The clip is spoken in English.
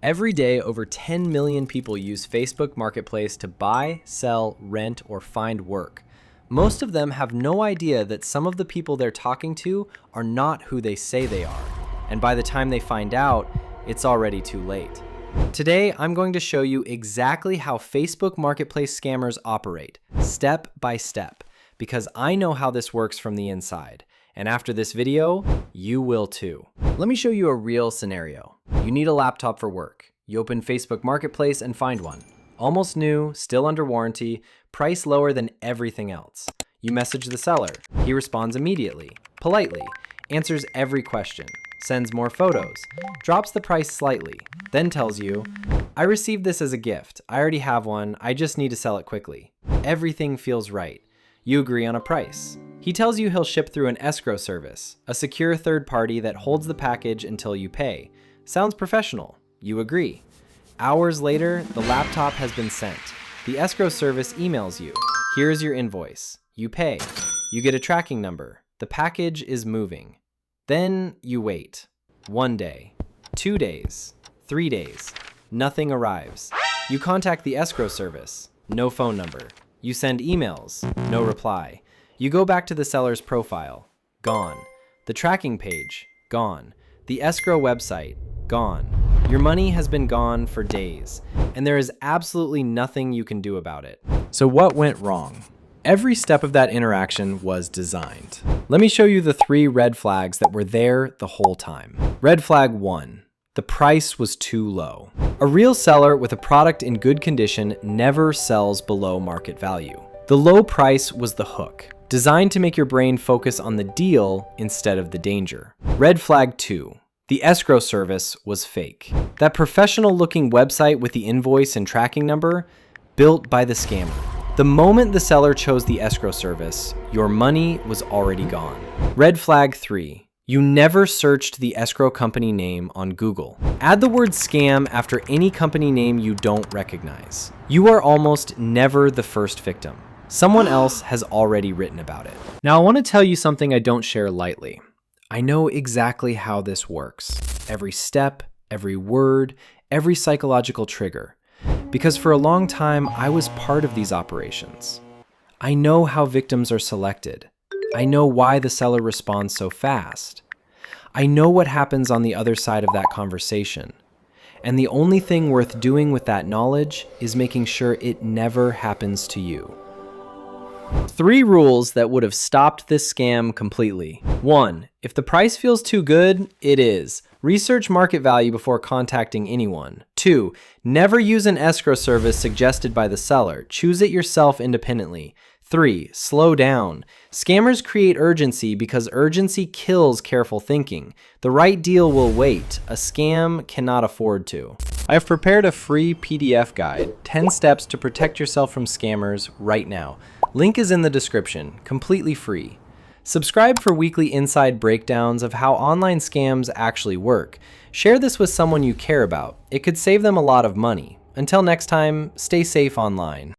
Every day, over 10 million people use Facebook Marketplace to buy, sell, rent, or find work. Most of them have no idea that some of the people they're talking to are not who they say they are. And by the time they find out, it's already too late. Today, I'm going to show you exactly how Facebook Marketplace scammers operate, step by step, because I know how this works from the inside. And after this video, you will too. Let me show you a real scenario. You need a laptop for work. You open Facebook Marketplace and find one. Almost new, still under warranty, price lower than everything else. You message the seller. He responds immediately, politely, answers every question, sends more photos, drops the price slightly, then tells you, I received this as a gift. I already have one. I just need to sell it quickly. Everything feels right. You agree on a price. He tells you he'll ship through an escrow service, a secure third party that holds the package until you pay. Sounds professional. You agree. Hours later, the laptop has been sent. The escrow service emails you. Here's your invoice. You pay. You get a tracking number. The package is moving. Then you wait. 1 day, 2 days, 3 days. Nothing arrives. You contact the escrow service. No phone number. You send emails. No reply. You go back to the seller's profile. Gone. The tracking page. Gone. The escrow website. Gone. Your money has been gone for days, and there is absolutely nothing you can do about it. So what went wrong? Every step of that interaction was designed. Let me show you the 3 red flags that were there the whole time. Red flag 1. The price was too low. A real seller with a product in good condition never sells below market value. The low price was the hook, designed to make your brain focus on the deal instead of the danger. Red flag 2. The escrow service was fake. That professional-looking website with the invoice and tracking number, built by the scammer. The moment the seller chose the escrow service, your money was already gone. Red flag 3. You never searched the escrow company name on Google. Add the word scam after any company name you don't recognize. You are almost never the first victim. Someone else has already written about it. Now, I want to tell you something I don't share lightly. I know exactly how this works. Every step, every word, every psychological trigger. Because for a long time, I was part of these operations. I know how victims are selected. I know why the seller responds so fast. I know what happens on the other side of that conversation. And the only thing worth doing with that knowledge is making sure it never happens to you. 3 rules that would have stopped this scam completely. 1. If the price feels too good, it is. Research market value before contacting anyone. 2. Never use an escrow service suggested by the seller. Choose it yourself independently. 3. Slow down. Scammers create urgency because urgency kills careful thinking. The right deal will wait. A scam cannot afford to. I have prepared a free PDF guide, 10 steps to protect yourself from scammers right now. Link is in the description, completely free. Subscribe for weekly inside breakdowns of how online scams actually work. Share this with someone you care about. It could save them a lot of money. Until next time, stay safe online.